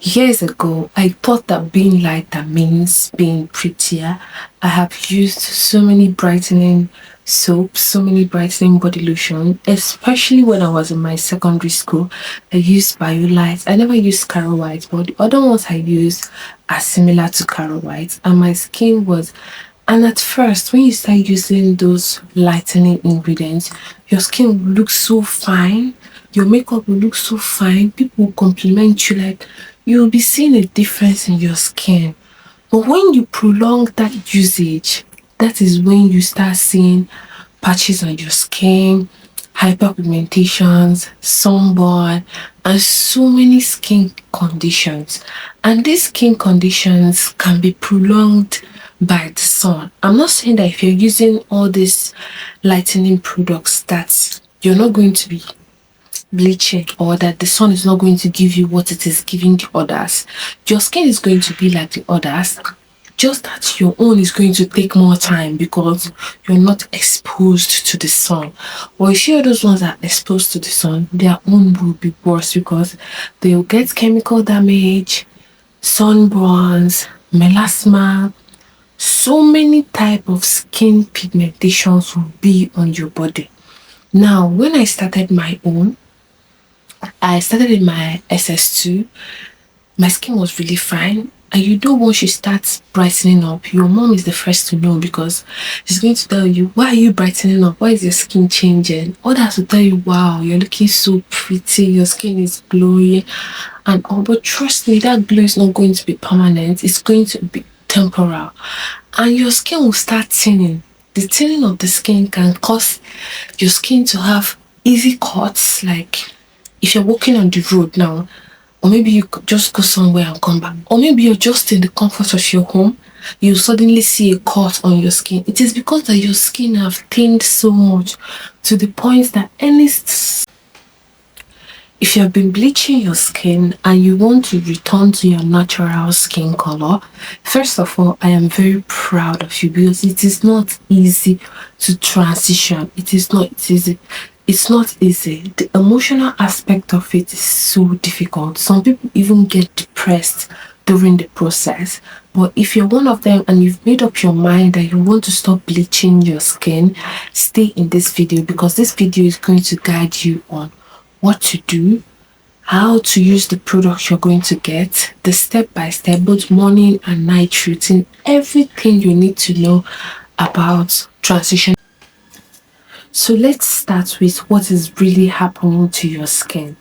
Years ago, I thought that being lighter means being prettier. I have used so many brightening soaps, so many brightening body lotion, especially when I was in my secondary school. I used BioLite. I never used Caro White, but the other ones I used are similar to Caro White, and my skin was. And at first, when you start using those lightening ingredients, your skin will look so fine, your makeup will look so fine, people will compliment you, like you'll be seeing a difference in your skin. But when you prolong that usage, that is when you start seeing patches on your skin, hyperpigmentations, sunburn, and so many skin conditions. And these skin conditions can be prolonged by the sun. I'm not saying that if you're using all these lightening products that you're not going to be bleaching, or that the sun is not going to give you what it is giving the others. Your skin is going to be like the others, just that your own is going to take more time because you're not exposed to the sun. But you see all those ones that are exposed to the sun, their own will be worse because they'll get chemical damage, sunburns, melasma, so many type of skin pigmentations will be on your body. Now, when I started in my SS2. My skin was really fine. And you know, once you start brightening up, your mom is the first to know because she's going to tell you, why are you brightening up? Why is your skin changing? Others will tell you, wow, you're looking so pretty, your skin is glowing and all. But trust me, that glow is not going to be permanent, it's going to be temporal. And your skin will start thinning. The thinning of the skin can cause your skin to have easy cuts, like if you're walking on the road now, or maybe you could just go somewhere and come back, or maybe you're just in the comfort of your home, you suddenly see a cut on your skin. It is because that your skin have thinned so much to the point that if you have been bleaching your skin and you want to return to your natural skin color, first of all, I am very proud of you because it is not easy to transition. It is not easy. It's not easy. The emotional aspect of it is so difficult. Some people even get depressed during the process. But if you're one of them and you've made up your mind that you want to stop bleaching your skin, stay in this video because this video is going to guide you on what to do, how to use the products you're going to get, the step-by-step, both morning and night routine, everything you need to know about transition. So let's start with what is really happening to your skin.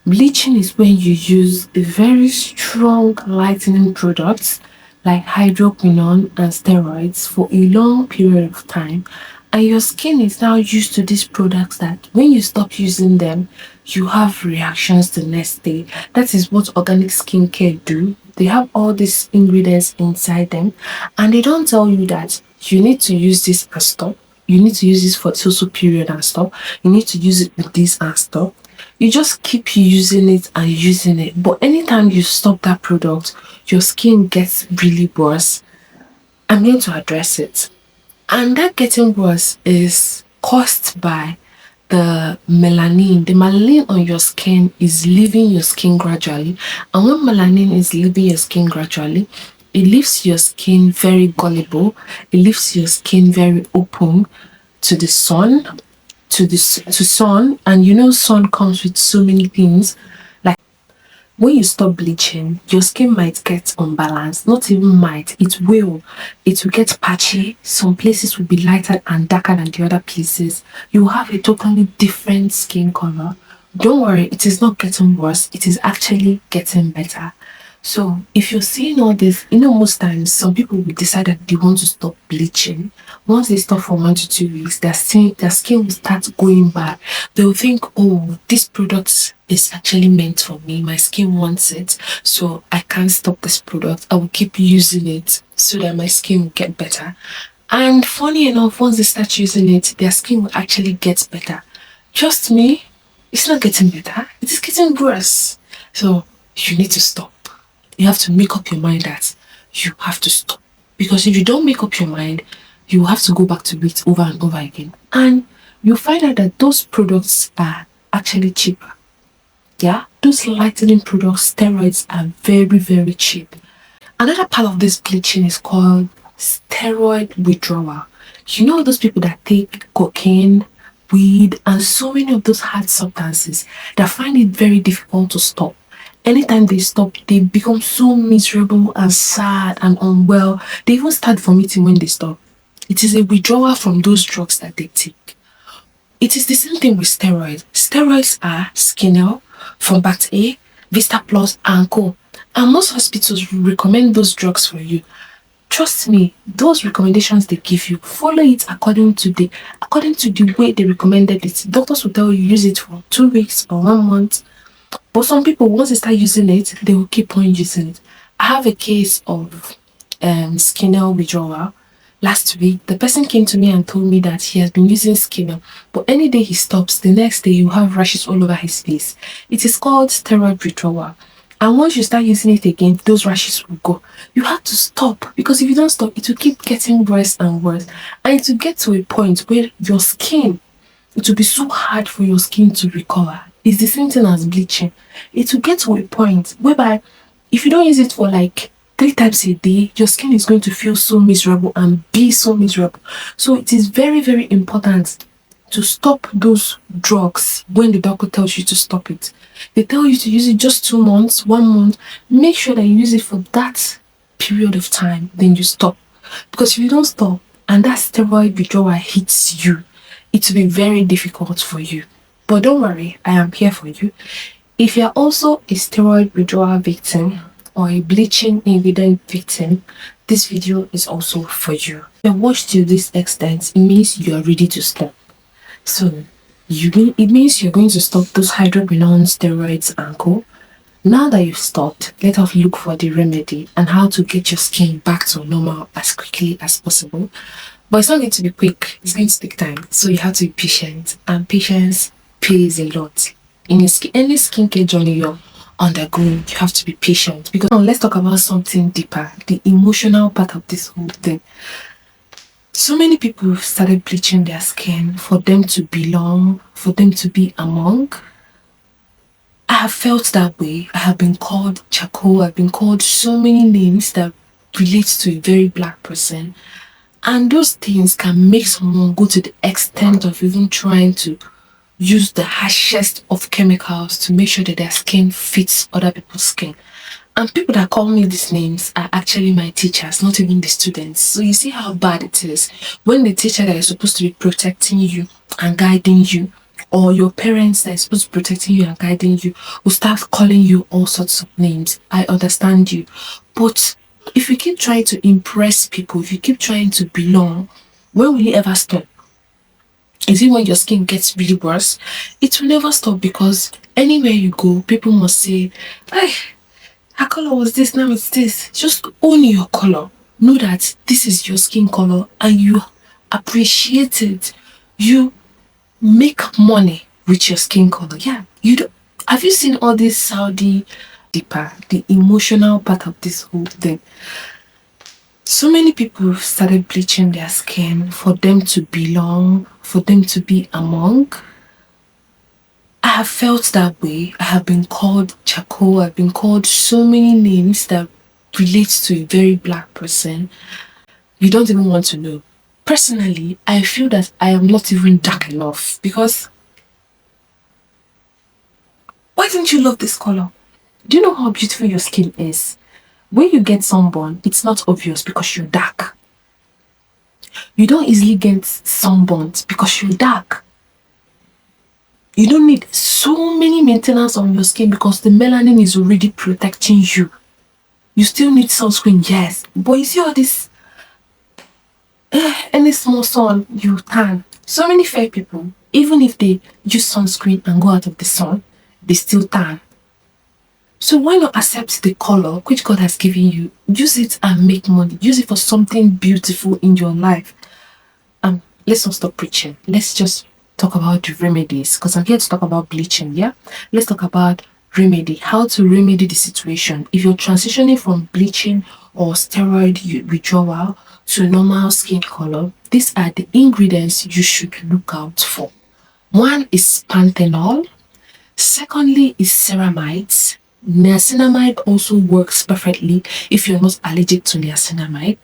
Bleaching is when you use a very strong lightening products like hydroquinone and steroids for a long period of time, and your skin is now used to these products that when you stop using them, you have reactions the next day. That is what organic skincare do. They have all these ingredients inside them, and they don't tell you that you need to use this and stop. You need to use this for so period and stop. You need to use it with this and stop. You just keep using it and using it. But anytime you stop that product, your skin gets really worse. I'm going to address it. And that getting worse is caused by the melanin. The melanin on your skin is leaving your skin gradually. And when melanin is leaving your skin gradually, it leaves your skin very gullible. It leaves your skin very open to the sun, to sun. And you know, sun comes with so many things. Like when you stop bleaching, your skin might get unbalanced. Not even might, it will. It will get patchy. Some places will be lighter and darker than the other places. You will have a totally different skin color. Don't worry, it is not getting worse. It is actually getting better. So if you're seeing all this, you know, most times some people will decide that they want to stop bleaching. Once they stop for 1 to 2 weeks, their skin will start going bad. They'll think, oh, this product is actually meant for me. My skin wants it. So I can't stop this product. I will keep using it so that my skin will get better. And funny enough, once they start using it, their skin will actually get better. Trust me, it's not getting better. It is getting worse. So you need to stop. You have to make up your mind that you have to stop. Because if you don't make up your mind, you have to go back to it over and over again. And you find out that those products are actually cheaper. Yeah, those lightening products, steroids, are very, very cheap. Another part of this bleaching is called steroid withdrawal. You know those people that take cocaine, weed, and so many of those hard substances that find it very difficult to stop. Anytime they stop, they become so miserable and sad and unwell. They even start vomiting when they stop. It is a withdrawal from those drugs that they take. It is the same thing with steroids. Steroids are Skinel, Forbat A, Vista Plus, and Co. And most hospitals recommend those drugs for you. Trust me, those recommendations they give you, follow it according to the way they recommended it. Doctors will tell you use it for 2 weeks or 1 month. But some people, once they start using it, they will keep on using it. I have a case of Skinel withdrawal. Last week, the person came to me and told me that he has been using Skinel, but any day he stops, the next day you have rashes all over his face. It is called steroid withdrawal. And once you start using it again, those rashes will go. You have to stop because if you don't stop, it will keep getting worse and worse. And it will get to a point where your skin, it will be so hard for your skin to recover. It's the same thing as bleaching. It will get to a point whereby if you don't use it for like 3 times a day, your skin is going to feel so miserable and be so miserable. So it is very, very important to stop those drugs when the doctor tells you to stop it. They tell you to use it just 2 months, 1 month. Make sure that you use it for that period of time, then you stop. Because if you don't stop and that steroid withdrawal hits you, it will be very difficult for you. But don't worry, I am here for you. If you're also a steroid withdrawal victim or a bleaching ingredient victim, this video is also for you. If you watched to this extent, it means you are ready to stop. So, it means you're going to stop those hydroquinone, steroids, and co. Now that you've stopped, let us look for the remedy and how to get your skin back to normal as quickly as possible. But it's not going to be quick, it's going to take time. So you have to be patient, and patience pays a lot. In any skincare journey you're undergoing, you have to be patient. Because now let's talk about something deeper, the emotional part of this whole thing. So many people started bleaching their skin for them to belong, for them to be among. I have felt that way. I have been called charcoal. I've been called so many names that relate to a very black person. And those things can make someone go to the extent of even trying to use the harshest of chemicals to make sure that their skin fits other people's skin. And people that call me these names are actually my teachers, not even the students. So you see how bad it is when the teacher that is supposed to be protecting you and guiding you, or your parents that is supposed to be protecting you and guiding you, will start calling you all sorts of names. I understand you. But if you keep trying to impress people, if you keep trying to belong, when will you ever stop? Is it when your skin gets really worse? It will never stop because anywhere you go, people must say, hey, her color was this, now it's this. Just own your color. Know that this is your skin color and you appreciate it. You make money with your skin color. Yeah. Have you seen all this Saudi deeper, the emotional part of this whole thing? So many people started bleaching their skin for them to belong, for them to be among. I have felt that way. I have been called charcoal. I've been called so many names that relate to a very black person. You don't even want to know. Personally, I feel that I am not even dark enough because why don't you love this color? Do you know how beautiful your skin is? When you get sunburn, it's not obvious because you're dark. You don't easily get sunburnt because you're dark. You don't need so many maintenance on your skin because the melanin is already protecting you. You still need sunscreen, yes. But you see all this, any small sun, you tan. So many fair people, even if they use sunscreen and go out of the sun, they still tan. So why not accept the color which God has given you? Use it and make money. Use it for something beautiful in your life. Let's not stop preaching. Let's just talk about the remedies because I'm here to talk about bleaching. Yeah, let's talk about remedy, how to remedy the situation if you're transitioning from bleaching or steroid withdrawal to normal skin color. These are the ingredients you should look out for. One is panthenol, Secondly is ceramides. Niacinamide also works perfectly if you're not allergic to niacinamide.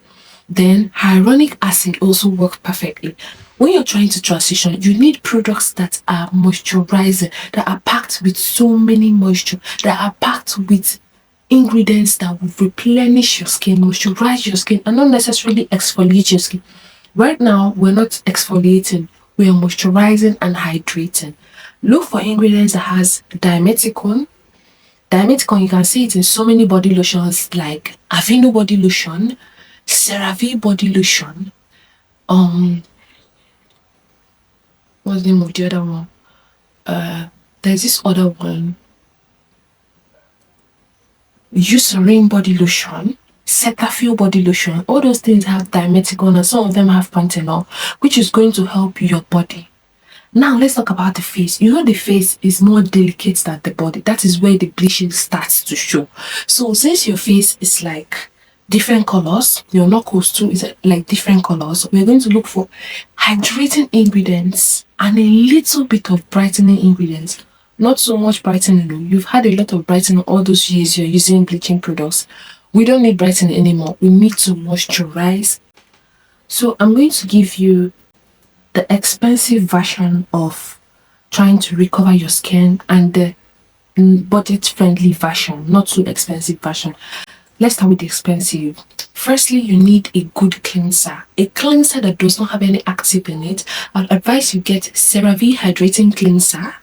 Then hyaluronic acid also works perfectly. When you're trying to transition, you need products that are moisturizing, that are packed with so many moisture, that are packed with ingredients that will replenish your skin, moisturize your skin, and not necessarily exfoliate your skin. Right now, we're not exfoliating, we are moisturizing and hydrating. Look for ingredients that has dimethicone. Dimethicone, you can see it in so many body lotions like Aveeno body lotion, CeraVe body lotion. Um, what's the name of the other one? There's this other one, Eucerin body lotion, Cetaphil body lotion. All those things have dimethicone and some of them have panthenol, which is going to help your body. Now let's talk about the face. You know the face is more delicate than the body. That is where the bleaching starts to show. So since your face is like different colors, your knuckles too is like different colors, we're going to look for hydrating ingredients and a little bit of brightening ingredients. Not so much brightening. No. You've had a lot of brightening all those years you're using bleaching products. We don't need brightening anymore. We need to moisturize. So I'm going to give you the expensive version of trying to recover your skin and the budget friendly version, not too expensive version. Let's start with the expensive. Firstly, you need a good cleanser. A cleanser that does not have any active in it. I'd advise you get CeraVe Hydrating Cleanser,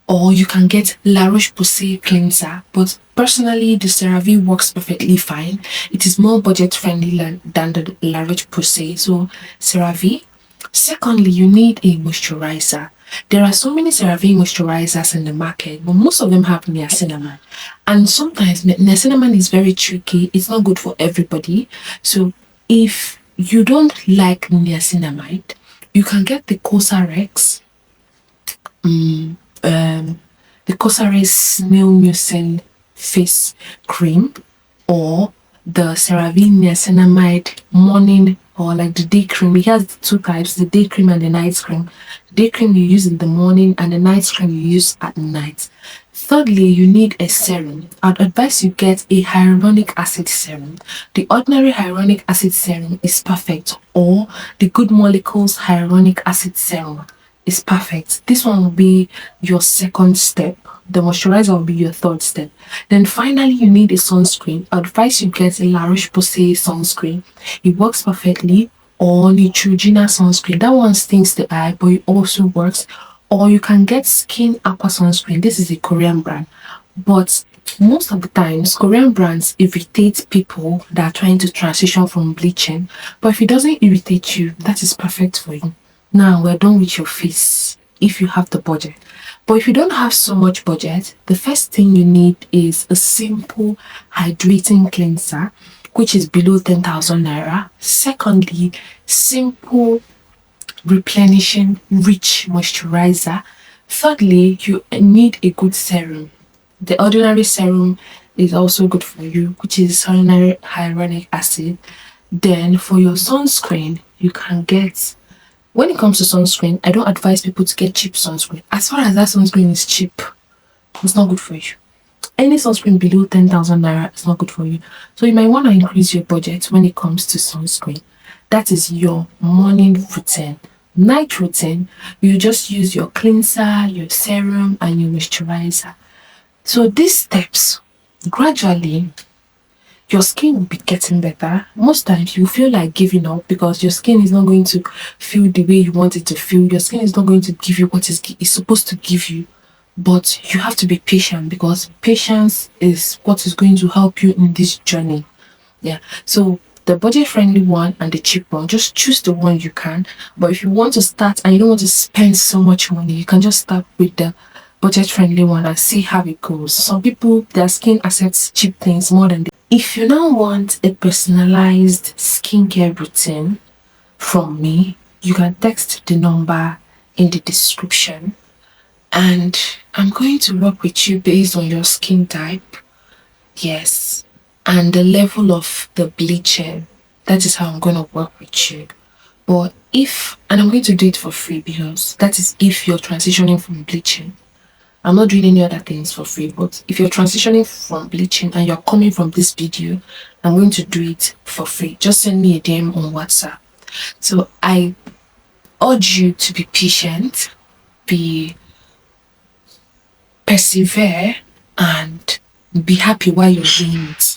or you can get La Roche-Posay cleanser, but personally the CeraVe works perfectly fine. It is more budget friendly than the La Roche-Posay, so CeraVe. Secondly, you need a moisturizer. There are so many CeraVe moisturizers in the market, but most of them have niacinamide. And sometimes niacinamide is very tricky. It's not good for everybody. So if you don't like niacinamide, you can get the Cosrx, the Cosrx snail mucin face cream, or the CeraVe niacinamide morning or like the day cream. It has two types, the day cream and the night cream. The day cream you use in the morning and the night cream you use at night. Thirdly, you need a serum. I'd advise you get a hyaluronic acid serum. The ordinary hyaluronic acid serum is perfect, or the Good Molecules hyaluronic acid serum is perfect. This one will be your second step. The moisturizer will be your third step. Then finally, you need a sunscreen. I advise you get a La Roche-Posay sunscreen. It works perfectly. Or Neutrogena sunscreen. That one stings the eye, but it also works. Or you can get Skin Aqua sunscreen. This is a Korean brand. But most of the times, Korean brands irritate people that are trying to transition from bleaching. But if it doesn't irritate you, that is perfect for you. Now we're done with your face if you have the budget. But if you don't have so much budget, the first thing you need is a simple hydrating cleanser, which is below 10,000 naira. Secondly, simple replenishing rich moisturizer. Thirdly, you need a good serum. The ordinary serum is also good for you, which is ordinary hyaluronic acid. Then for your sunscreen, you can get, when it comes to sunscreen, I don't advise people to get cheap sunscreen. As far as that sunscreen is cheap, it's not good for you. Any sunscreen below 10,000 naira is not good for you. So you might want to increase your budget when it comes to sunscreen. That is your morning routine. Night routine, you just use your cleanser, your serum, and your moisturizer. So these steps, gradually, your skin will be getting better. Most times you feel like giving up because your skin is not going to feel the way you want it to feel. Your skin is not going to give you what it's supposed to give you. But you have to be patient because patience is what is going to help you in this journey. Yeah. So the budget friendly one and the cheap one, just choose the one you can. But if you want to start and you don't want to spend so much money, you can just start with the budget friendly one and see how it goes. Some people, their skin accepts cheap things more than if you now want a personalized skincare routine from me, you can text the number in the description and I'm going to work with you based on your skin type. Yes. And the level of the bleaching. That is how I'm going to work with you. But and I'm going to do it for free because that is if you're transitioning from bleaching. I'm not doing any other things for free. But if you're transitioning from bleaching and you're coming from this video, I'm going to do it for free. Just send me a DM on WhatsApp. So I urge you to be patient, be persevere, and be happy while you're doing it.